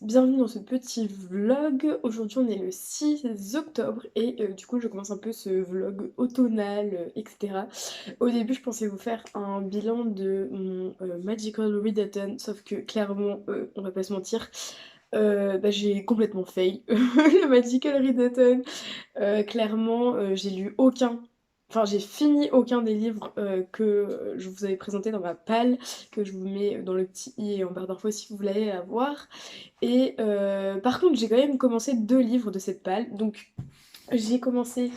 Bienvenue dans ce petit vlog. Aujourd'hui on est le 6 octobre et du coup je commence un peu ce vlog automnal, etc. Au début je pensais vous faire un bilan de mon Magical Readathon, sauf que clairement, on va pas se mentir, j'ai complètement fail le Magical Readathon. Clairement, j'ai lu aucun, enfin j'ai fini aucun des livres que je vous avais présenté dans ma palle, que je vous mets dans le petit i et en barre d'infos si vous voulez la voir. Et par contre, j'ai quand même commencé 2 livres de cette palle. Donc, j'ai commencé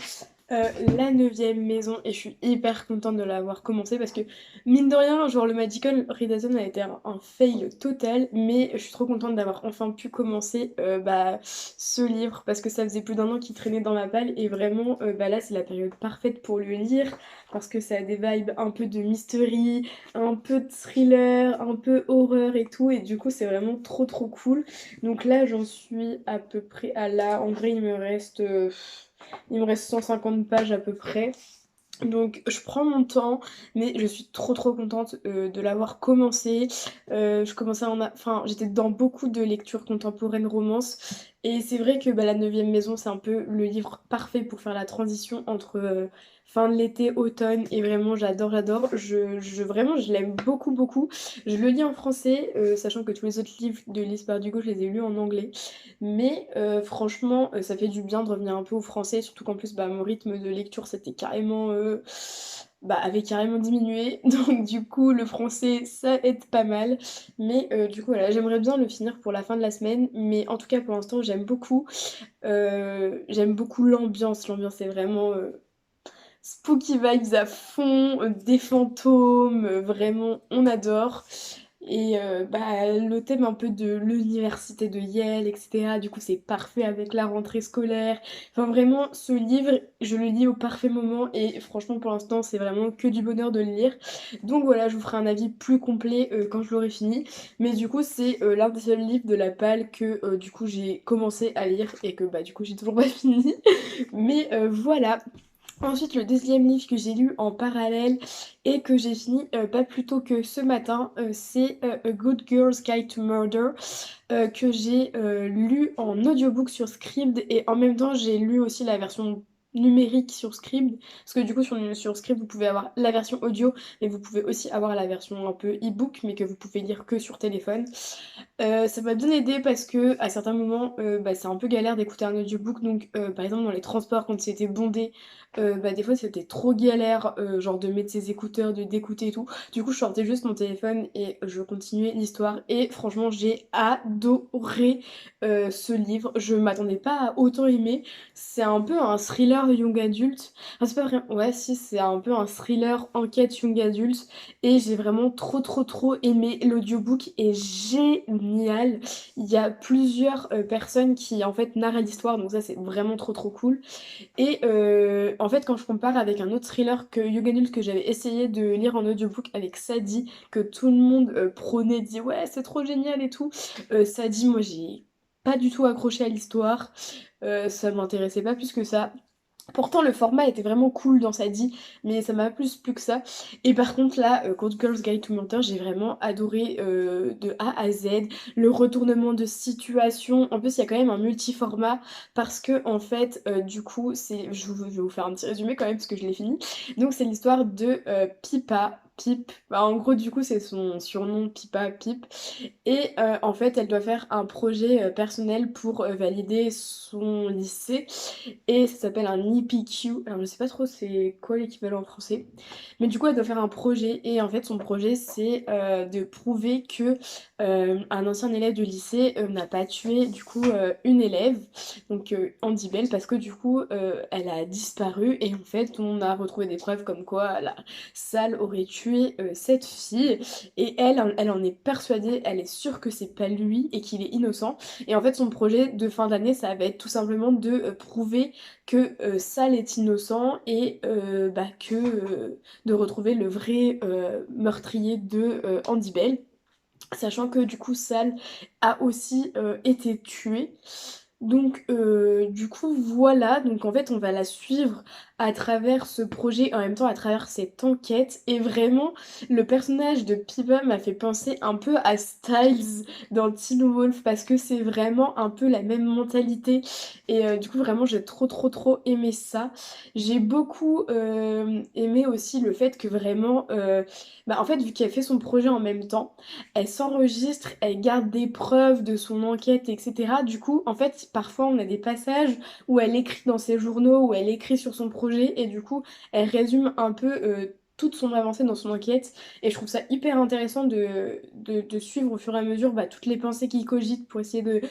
La Neuvième Maison et je suis hyper contente de l'avoir commencé parce que, mine de rien, genre le Magical Readathon a été un fail total, mais je suis trop contente d'avoir enfin pu commencer ce livre parce que ça faisait plus d'1 an qu'il traînait dans ma palle et vraiment, là, c'est la période parfaite pour le lire parce que ça a des vibes un peu de mystery, un peu de thriller, un peu horreur et tout, et du coup, c'est vraiment trop cool. Donc là, j'en suis à peu près à là. En vrai, il me reste 150 pages à peu près. Donc je prends mon temps, mais je suis trop contente de l'avoir commencé. Je commençais enfin, j'étais dans beaucoup de lectures contemporaines romance. Et c'est vrai que La Neuvième Maison, c'est un peu le livre parfait pour faire la transition entre fin de l'été, automne. Et vraiment, j'adore. Vraiment, je l'aime beaucoup. Je le lis en français, sachant que tous les autres livres de Lise Bardugo, je les ai lus en anglais. Mais franchement, ça fait du bien de revenir un peu au français, surtout qu'en plus, mon rythme de lecture, c'était carrément, avait carrément diminué. Donc du coup, le français, ça aide pas mal. Mais du coup, voilà, j'aimerais bien le finir pour la fin de la semaine. Mais en tout cas, pour l'instant, j'aime beaucoup. J'aime beaucoup l'ambiance. L'ambiance est vraiment spooky vibes à fond, des fantômes, vraiment, on adore. Et le thème un peu de l'université de Yale, etc. Du coup, c'est parfait avec la rentrée scolaire. Enfin, vraiment, ce livre, je le lis au parfait moment. Et franchement, pour l'instant, c'est vraiment que du bonheur de le lire. Donc voilà, je vous ferai un avis plus complet quand je l'aurai fini. Mais du coup, c'est l'un des seuls livres de la palle que du coup, j'ai commencé à lire et que du coup, j'ai toujours pas fini. Mais voilà. Ensuite, le deuxième livre que j'ai lu en parallèle et que j'ai fini pas plus tôt que ce matin, c'est A Good Girl's Guide to Murder, que j'ai lu en audiobook sur Scribd et en même temps j'ai lu aussi la version numérique sur Scribd parce que du coup sur Scribd vous pouvez avoir la version audio mais vous pouvez aussi avoir la version un peu e-book mais que vous pouvez lire que sur téléphone. Ça m'a bien aidé parce que à certains moments c'est un peu galère d'écouter un audiobook donc par exemple dans les transports quand c'était bondé des fois c'était trop galère genre de mettre ses écouteurs, de d'écouter et tout. Du coup je sortais juste mon téléphone et je continuais l'histoire et franchement j'ai adoré ce livre. Je m'attendais pas à autant aimer. C'est un peu un thriller young adulte. Enfin, c'est pas vraiment... Ouais si c'est un peu un thriller enquête young adulte et j'ai vraiment trop aimé. L'audiobook est génial. Il y a plusieurs personnes qui en fait narrent l'histoire donc ça c'est vraiment trop cool. Et en fait, quand je compare avec un autre thriller que Young Adult que j'avais essayé de lire en audiobook avec Sadie, que tout le monde prônait, dit ouais, c'est trop génial et tout, Sadie, moi j'ai pas du tout accroché à l'histoire, ça m'intéressait pas plus que ça. Pourtant, le format était vraiment cool dans Sadie, mais ça m'a plus plu que ça. Et par contre, là, Good Girls Guide to Mentor, j'ai vraiment adoré de A à Z. Le retournement de situation. En plus, il y a quand même un multiformat parce que, en fait, du coup, je vais vous faire un petit résumé quand même parce que je l'ai fini. Donc, c'est l'histoire de Pipa. Pip. Bah, en gros, du coup, c'est son surnom, Pipa Pip. Et en fait, elle doit faire un projet personnel pour valider son lycée. Et ça s'appelle un IPQ. Alors, je sais pas trop c'est quoi l'équivalent en français. Mais du coup, elle doit faire un projet. Et en fait, son projet, c'est de prouver que un ancien élève de lycée n'a pas tué, du coup, une élève, donc Andy Bell, parce que du coup, elle a disparu. Et en fait, on a retrouvé des preuves comme quoi la salle aurait tué cette fille. Et elle en est persuadée, elle est sûre que c'est pas lui et qu'il est innocent. Et en fait, son projet de fin d'année, ça va être tout simplement de prouver que Sal est innocent et bah, de retrouver le vrai meurtrier de Andy Bell. Sachant que du coup, Sal a aussi été tué. Donc du coup voilà, donc en fait on va la suivre à travers ce projet, en même temps à travers cette enquête, et vraiment le personnage de Pipa m'a fait penser un peu à Styles dans Teen Wolf, parce que c'est vraiment un peu la même mentalité, et du coup vraiment j'ai trop aimé ça. J'ai beaucoup aimé aussi le fait que vraiment, bah, en fait vu qu'elle fait son projet en même temps, elle s'enregistre, elle garde des preuves de son enquête, etc. Du coup, en fait, parfois on a des passages où elle écrit dans ses journaux, où elle écrit sur son projet, et du coup, elle résume un peu toute son avancée dans son enquête. Et je trouve ça hyper intéressant de suivre au fur et à mesure bah, toutes les pensées qu'il cogite pour essayer de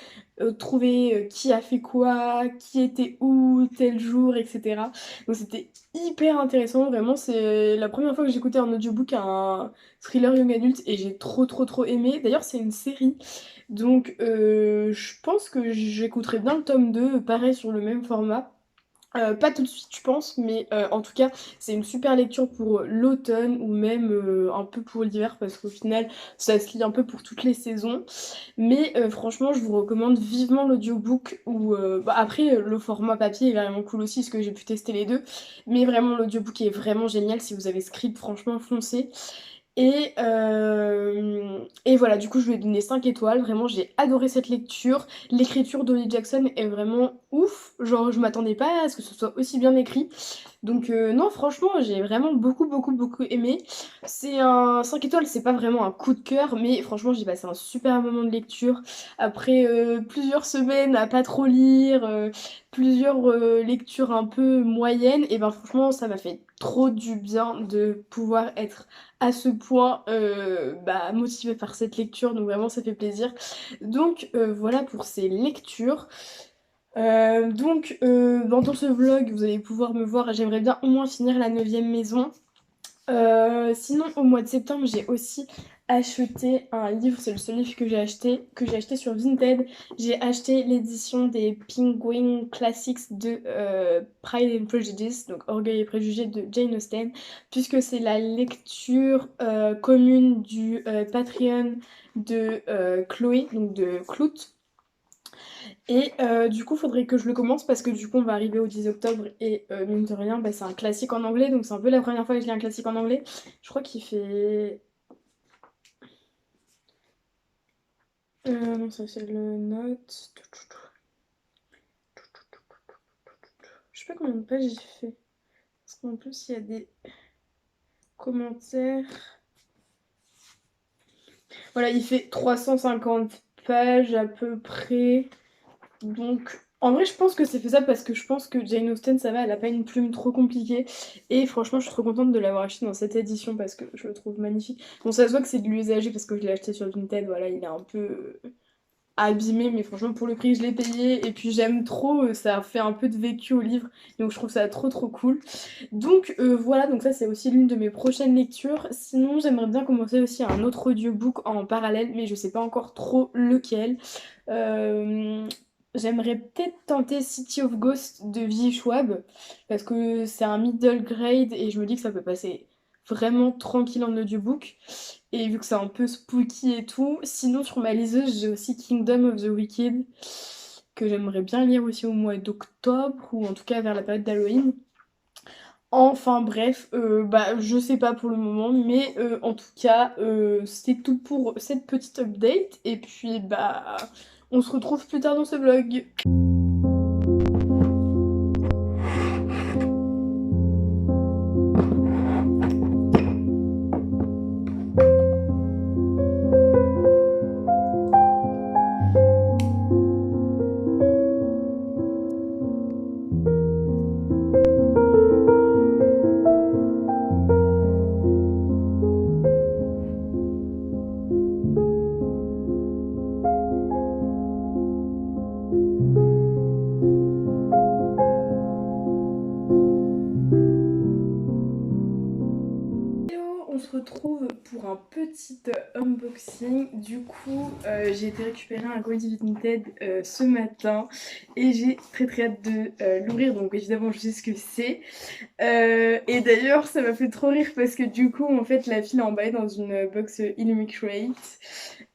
trouver qui a fait quoi, qui était où, tel jour, etc. Donc c'était hyper intéressant, vraiment, c'est la première fois que j'écoutais un audiobook, un thriller young adulte, et j'ai trop aimé. D'ailleurs, c'est une série, donc je pense que j'écouterai bien le tome 2 pareil sur le même format. Pas tout de suite, je pense, mais en tout cas, c'est une super lecture pour l'automne ou même un peu pour l'hiver parce qu'au final, ça se lit un peu pour toutes les saisons. Mais franchement, je vous recommande vivement l'audiobook ou bah, après, le format papier est vraiment cool aussi parce que j'ai pu tester les deux. Mais vraiment, l'audiobook est vraiment génial. Si vous avez Script, franchement, foncez. Et voilà, du coup, je lui ai donné 5 étoiles. Vraiment, j'ai adoré cette lecture. L'écriture d'Olly Jackson est vraiment ouf. Genre, je m'attendais pas à ce que ce soit aussi bien écrit. Donc, non, franchement, j'ai vraiment beaucoup aimé. C'est un 5 étoiles, c'est pas vraiment un coup de cœur, mais franchement, j'ai passé un super moment de lecture. Après plusieurs semaines à pas trop lire, plusieurs lectures un peu moyennes, et ben franchement, ça m'a fait trop du bien de pouvoir être à ce point bah, motivée par cette lecture, donc vraiment ça fait plaisir. Donc voilà pour ces lectures. Dans ce vlog, vous allez pouvoir me voir, j'aimerais bien au moins finir la 9e maison. Sinon, au mois de septembre, j'ai aussi acheté un livre, c'est le seul livre que j'ai acheté sur Vinted. J'ai acheté l'édition des Penguin Classics de Pride and Prejudice, donc Orgueil et Préjugés de Jane Austen, puisque c'est la lecture commune du Patreon de Chloé, donc de Clout. Et du coup, faudrait que je le commence parce que du coup, on va arriver au 10 octobre et mine de rien, bah, c'est un classique en anglais, donc c'est un peu la première fois que je lis un classique en anglais. Je crois qu'il fait... non, ça c'est le note. Je sais pas combien de pages j'ai fait. Parce qu'en plus, il y a des commentaires. Voilà, il fait 350 pages à peu près. Donc, en vrai, je pense que c'est faisable parce que je pense que Jane Austen, ça va, elle a pas une plume trop compliquée. Et franchement, je suis trop contente de l'avoir acheté dans cette édition parce que je le trouve magnifique. Bon, ça se voit que c'est de l'usager parce que je l'ai acheté sur Vinted, voilà, il est un peu abîmé, mais franchement, pour le prix que je l'ai payé. Et puis, j'aime trop, ça fait un peu de vécu au livre. Donc, je trouve ça trop cool. Donc, voilà, donc ça, c'est aussi l'une de mes prochaines lectures. Sinon, j'aimerais bien commencer aussi un autre audiobook en parallèle, mais je sais pas encore trop lequel. Euh, J'aimerais peut-être tenter City of Ghosts de V. Schwab parce que c'est un middle grade et je me dis que ça peut passer vraiment tranquille en audiobook. Et vu que c'est un peu spooky et tout, sinon sur ma liseuse j'ai aussi Kingdom of the Wicked que j'aimerais bien lire aussi au mois d'octobre ou en tout cas vers la période d'Halloween. Enfin bref, bah je sais pas pour le moment, mais en tout cas c'est tout pour cette petite update et puis bah on se retrouve plus tard dans ce vlog. retrouve pour un petit unboxing. Du coup, j'ai été récupérer un colis Vinted ce matin et j'ai très hâte de l'ouvrir. Donc évidemment, je sais ce que c'est. Et d'ailleurs, ça m'a fait trop rire parce que du coup, en fait, la fille est emballée dans une box Illumicrate.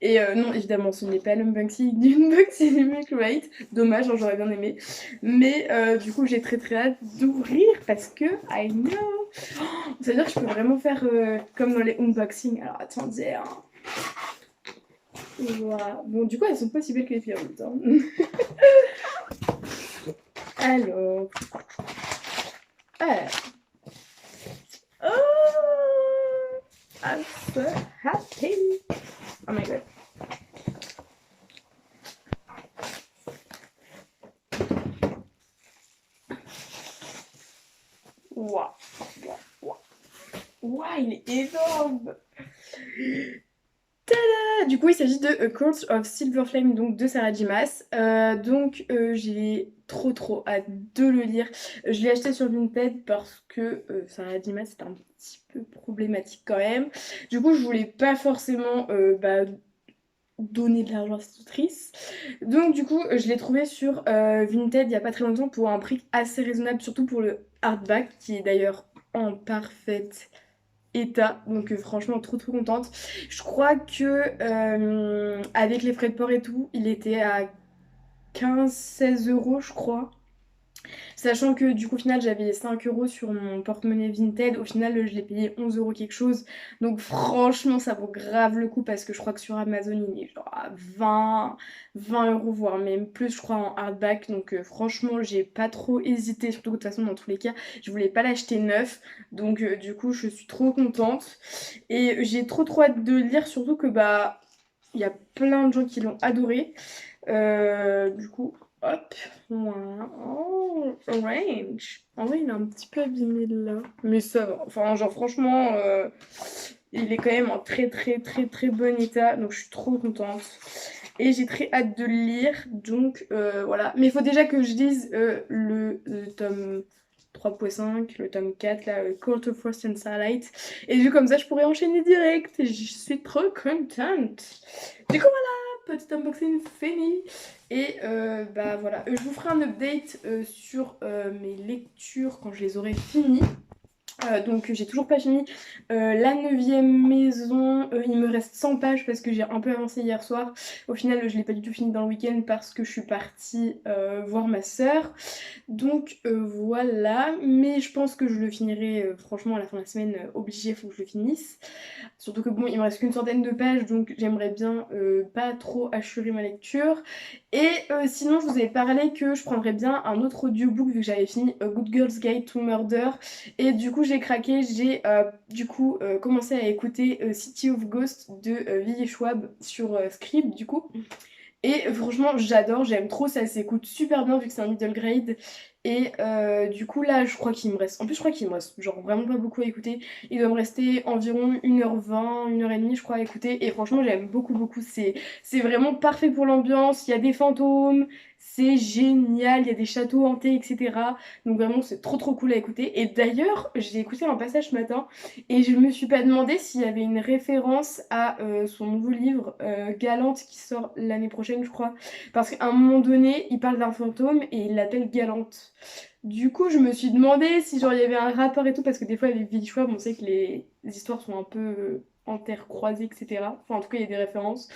Et non, évidemment, ce n'est pas l'unboxing d'une box Illumicrate. Dommage, hein, j'aurais bien aimé. Mais du coup, j'ai très hâte d'ouvrir parce que I know. Ça veut dire que je peux vraiment faire comme dans les unboxings. Alors attendez. Hein. Voilà. Bon, du coup, elles sont pas si belles que les filles en même temps. Alors. Oh, I'm so happy. Oh my god. Waouh. Waouh, il est énorme. Tada! Du coup, il s'agit de A Court of Silver Flame, donc de Sarah J. Maas. J'ai trop hâte de le lire. Je l'ai acheté sur Vinted parce que Sarah J. Maas c'est un petit peu problématique quand même. Du coup, je voulais pas forcément donner de l'argent à cette autrice. Donc du coup, je l'ai trouvé sur Vinted il y a pas très longtemps pour un prix assez raisonnable, surtout pour le hardback, qui est d'ailleurs en parfaite état. Donc franchement, trop contente. Je crois que avec les frais de port et tout, il était à 15-16 € je crois. Sachant que du coup au final j'avais 5 € sur mon porte-monnaie Vinted, au final je l'ai payé 11 € quelque chose. Donc franchement ça vaut grave le coup parce que je crois que sur Amazon il est genre à 20 € voire même plus je crois en hardback. Donc franchement j'ai pas trop hésité, surtout que de toute façon dans tous les cas je voulais pas l'acheter neuf. Donc du coup je suis trop contente. Et j'ai trop hâte de le lire, surtout que bah il y a plein de gens qui l'ont adoré. Du coup, hop, voilà. Oh, orange. En vrai, il est un petit peu abîmé là. Mais ça va. Enfin, genre, franchement, il est quand même en très bon état. Donc, je suis trop contente. Et j'ai très hâte de le lire. Donc, voilà. Mais il faut déjà que je lise le tome 3.5, le tome 4, là, Court of Frost and Starlight. Et du coup, comme ça, je pourrais enchaîner direct. Je suis trop contente. Du coup, voilà, petit unboxing fini. Et bah voilà, je vous ferai un update sur mes lectures quand je les aurai finies. Donc j'ai toujours pas fini la 9e maison, il me reste 100 pages parce que j'ai un peu avancé hier soir. Au final je l'ai pas du tout fini dans le week-end parce que je suis partie voir ma soeur. Donc voilà, mais je pense que je le finirai franchement à la fin de la semaine, obligé, faut que je le finisse. Surtout que bon, il me reste qu'une centaine de pages, donc j'aimerais bien pas trop achurer ma lecture. Et sinon, je vous avais parlé que je prendrais bien un autre audiobook vu que j'avais fini A Good Girl's Guide to Murder. Et du coup, j'ai craqué, j'ai commencé à écouter City of Ghosts de V.E. Schwab sur Scribd du coup. Et franchement, j'adore, j'aime trop, ça s'écoute super bien vu que c'est un middle grade. Et du coup, là, je crois qu'il me reste. En plus, je crois qu'il me reste genre vraiment pas beaucoup à écouter. Il doit me rester environ 1h20, 1h30, je crois, à écouter. Et franchement, j'aime beaucoup. C'est vraiment parfait pour l'ambiance. Il y a des fantômes, c'est génial. Il y a des châteaux hantés, etc. Donc vraiment, c'est trop cool à écouter. Et d'ailleurs, j'ai écouté un passage ce matin et je me suis pas demandé s'il y avait une référence à son nouveau livre, Galante, qui sort l'année prochaine, je crois. Parce qu'à un moment donné, il parle d'un fantôme et il l'appelle Galante. Du coup, je me suis demandé si genre il y avait un rapport et tout, parce que des fois avec Village Schwab, on sait que les histoires sont un peu intercroisées, etc. Enfin, en tout cas, il y a des références.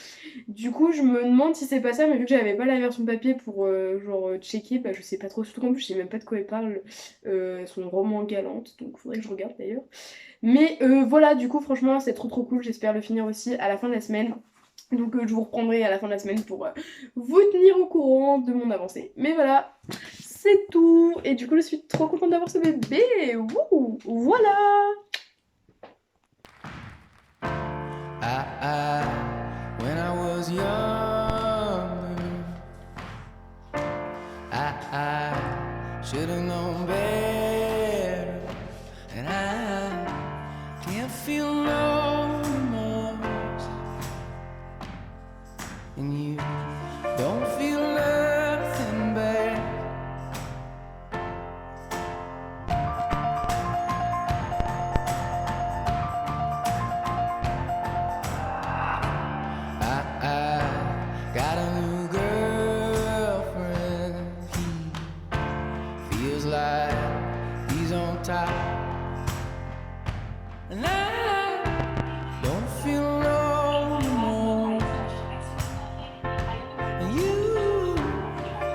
Du coup, je me demande si c'est pas ça, mais vu que j'avais pas la version papier pour checker, bah je sais pas trop. Surtout qu'en plus, je sais même pas de quoi il parle, son roman Galante, donc faudrait que je regarde d'ailleurs. Mais voilà, du coup, franchement, c'est trop cool. J'espère le finir aussi à la fin de la semaine. Donc je vous reprendrai à la fin de la semaine pour vous tenir au courant de mon avancée. Mais voilà, c'est tout. Et du coup, je suis trop contente d'avoir ce bébé. Wouh, voilà. When I was younger, I should have known better, and I can't feel no remorse, and you don't feel nothing bad. like he's on top. And I don't feel alone anymore. And you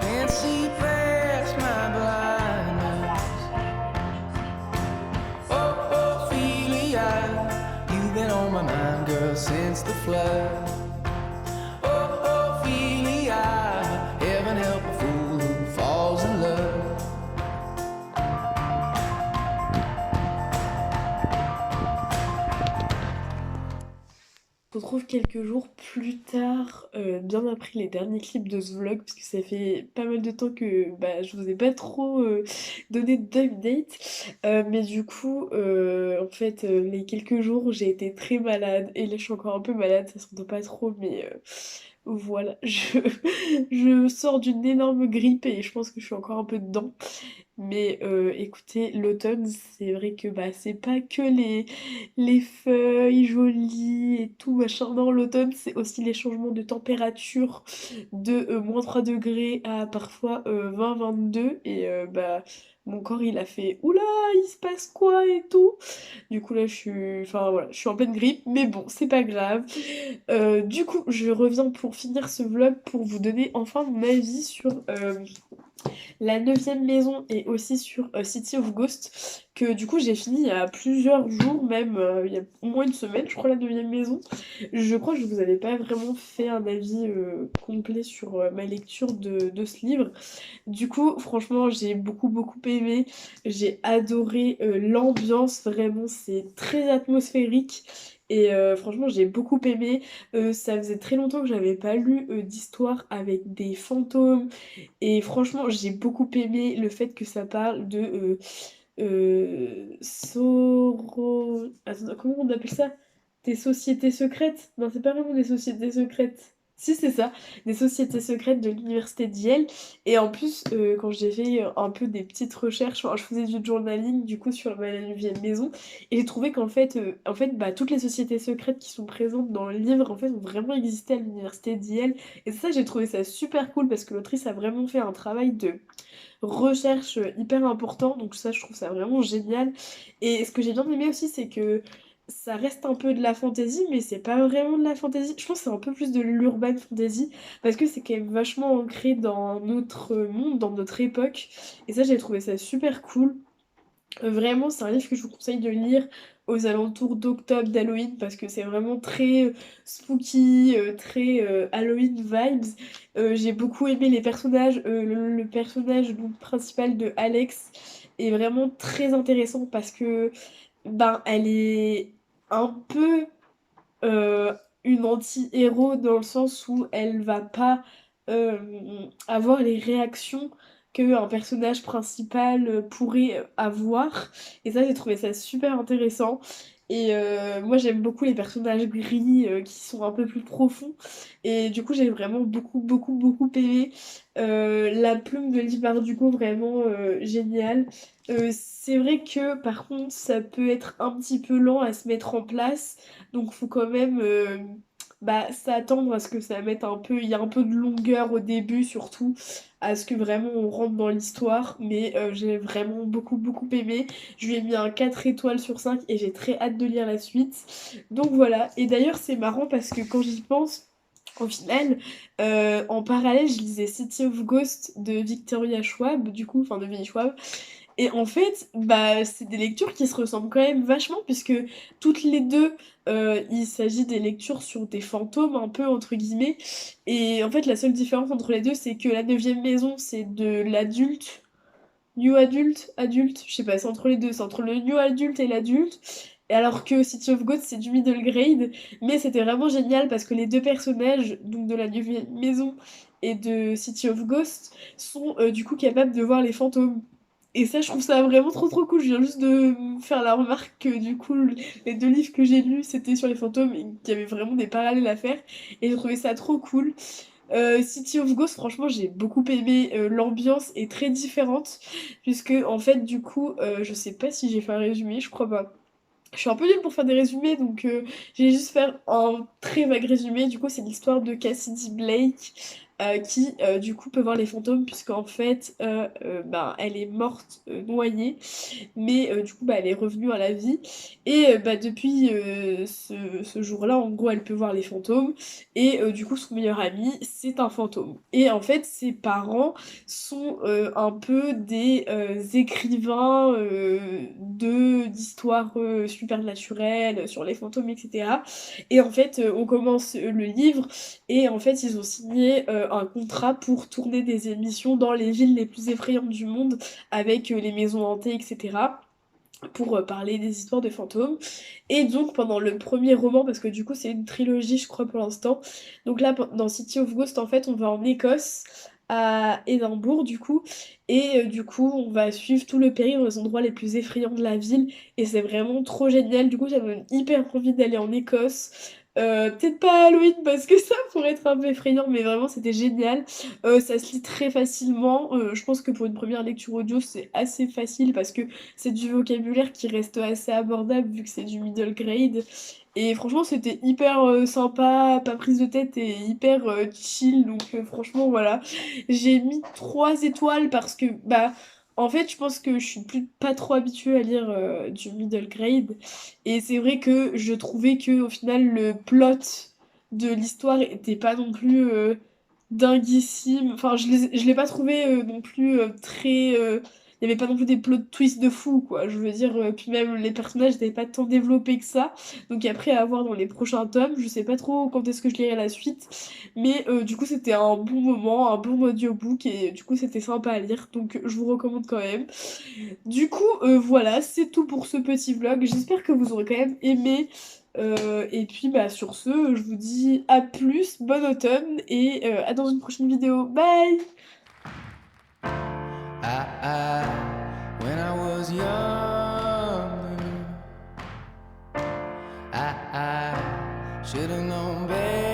can't see past my blindness. Oh, Ophelia, you've been on my mind, girl, since the flood. Oh, Ophelia, heaven help a fool who falls in love. On se retrouve quelques jours plus tard, bien après les derniers clips de ce vlog, parce que ça fait pas mal de temps que bah, je vous ai pas trop donné d'update. Mais du coup, en fait, les quelques jours où j'ai été très malade, et là je suis encore un peu malade, ça s'entend pas trop, mais voilà, je sors d'une énorme grippe et je pense que je suis encore un peu dedans. Mais écoutez, l'automne, c'est vrai que bah, c'est pas que les feuilles jolies et tout machin. Non, l'automne, c'est aussi les changements de température de -3 degrés à parfois 20-22. Et bah, mon corps, il a fait oula, il se passe quoi et tout. Du coup, là, enfin, voilà, je suis en pleine grippe, mais bon, c'est pas grave. Du coup, je reviens pour finir ce vlog pour vous donner enfin mon avis sur la neuvième maison et aussi sur City of Ghost, que du coup j'ai fini il y a plusieurs jours, même il y a au moins une semaine, je crois, la neuvième maison. Je crois que je vous avais pas vraiment fait un avis complet sur ma lecture de ce livre. Du coup, franchement, j'ai beaucoup aimé. J'ai adoré l'ambiance, vraiment, c'est très atmosphérique. Et franchement, j'ai beaucoup aimé. Ça faisait très longtemps que j'avais pas lu d'histoire avec des fantômes. Et franchement, j'ai beaucoup aimé le fait que ça parle de Attends, comment on appelle ça? Des sociétés secrètes? Non, c'est pas vraiment des sociétés secrètes. Si, c'est ça, des sociétés secrètes de l'université d'Yale. Et en plus, quand j'ai fait un peu des petites recherches, enfin, je faisais du journaling du coup sur ma 9e maison, et j'ai trouvé qu'en fait, bah, toutes les sociétés secrètes qui sont présentes dans le livre, en fait, ont vraiment existé à l'université d'Yale. Et ça, j'ai trouvé ça super cool parce que l'autrice a vraiment fait un travail de recherche hyper important, donc ça je trouve ça vraiment génial. Et ce que j'ai bien aimé aussi, c'est que ça reste un peu de la fantasy, mais c'est pas vraiment de la fantasy. Je pense que c'est un peu plus de l'urban fantasy, parce que c'est quand même vachement ancré dans notre monde, dans notre époque. Et ça, j'ai trouvé ça super cool. Vraiment, c'est un livre que je vous conseille de lire aux alentours d'octobre, d'Halloween, parce que c'est vraiment très spooky, très Halloween vibes. J'ai beaucoup aimé les personnages. Le personnage donc, principal de Alex est vraiment très intéressant parce que ben elle est un peu euh, une anti-héros dans le sens où elle va pas avoir les réactions qu'un personnage principal pourrait avoir. Et ça, j'ai trouvé ça super intéressant. Et moi, j'aime beaucoup les personnages gris qui sont un peu plus profonds. Et du coup, j'ai vraiment beaucoup aimé. La plume de Liv Bardugo, vraiment géniale. C'est vrai que par contre, ça peut être un petit peu lent à se mettre en place. Donc faut quand même bah, s'attendre à ce que ça mette un peu, il y a un peu de longueur au début surtout, à ce que vraiment on rentre dans l'histoire, mais j'ai vraiment beaucoup aimé. Je lui ai mis un 4 étoiles sur 5 et j'ai très hâte de lire la suite. Donc voilà, et d'ailleurs c'est marrant parce que quand j'y pense, au final, en parallèle, je lisais City of Ghost de Victoria Schwab, du coup, enfin de Vinnie Schwab, et en fait, bah, c'est des lectures qui se ressemblent quand même vachement, puisque toutes les deux, il s'agit des lectures sur des fantômes, un peu, entre guillemets. Et en fait, la seule différence entre les deux, c'est que la neuvième maison, c'est de l'adulte, new adulte, adulte, je sais pas, c'est entre les deux, c'est entre le new adulte et l'adulte. Et alors que City of God, c'est du middle grade. Mais c'était vraiment génial parce que les deux personnages, donc de la neuvième maison et de City of Ghost, sont du coup capables de voir les fantômes. Et ça, je trouve ça vraiment trop cool. Je viens juste de me faire la remarque que du coup, les deux livres que j'ai lus, c'était sur les fantômes et qu'il y avait vraiment des parallèles à faire. Et j'ai trouvé ça trop cool. City of Ghost, franchement, j'ai beaucoup aimé. L'ambiance est très différente. Puisque, en fait, du coup, je sais pas si j'ai fait un résumé, je crois pas. Je suis un peu nulle pour faire des résumés, donc je vais juste faire un très vague résumé. Du coup, c'est l'histoire de Cassidy Blake. qui du coup peut voir les fantômes puisqu'en fait, ben, elle est morte, noyée, mais du coup, bah, elle est revenue à la vie et bah, depuis, ce jour-là, en gros, elle peut voir les fantômes et du coup, son meilleur ami, c'est un fantôme et en fait, ses parents sont, un peu des, écrivains, d'histoires, supernaturelles, sur les fantômes et cetera et en fait, on commence, le livre et en fait, ils ont signé, un contrat pour tourner des émissions dans les villes les plus effrayantes du monde avec, les maisons hantées et cetera pour parler des histoires de fantômes. Et donc pendant le premier roman, parce que du coup c'est une trilogie je crois pour l'instant, donc là dans City of Ghost en fait on va en Écosse, à Édimbourg du coup, et du coup on va suivre tout le périple dans les endroits les plus effrayants de la ville, et c'est vraiment trop génial, du coup ça me donne hyper envie d'aller en Écosse. Peut-être pas à Halloween parce que ça pourrait être un peu effrayant, mais vraiment c'était génial. Ça se lit très facilement. Je pense que pour une première lecture audio c'est assez facile parce que c'est du vocabulaire qui reste assez abordable vu que c'est du middle grade. Et franchement, c'était hyper sympa, pas prise de tête et hyper chill. Donc franchement, voilà. J'ai mis 3 étoiles parce que, bah, en fait, je pense que je suis pas trop habituée à lire du middle grade. Et c'est vrai que je trouvais que au final, le plot de l'histoire était pas non plus dinguissime. Enfin, je l'ai pas trouvé non plus très. Il y avait pas non plus des plot twists de fou, quoi. Je veux dire, puis même les personnages n'étaient pas tant développés que ça. Donc après, à voir dans les prochains tomes, je sais pas trop quand est-ce que je lirai la suite. Mais du coup, c'était un bon moment, un bon audiobook, et du coup, c'était sympa à lire. Donc je vous recommande quand même. Du coup, voilà, c'est tout pour ce petit vlog. J'espère que vous aurez quand même aimé. Et puis bah sur ce, je vous dis à plus, bon automne et à dans une prochaine vidéo. Bye! When I was younger, I should have known better.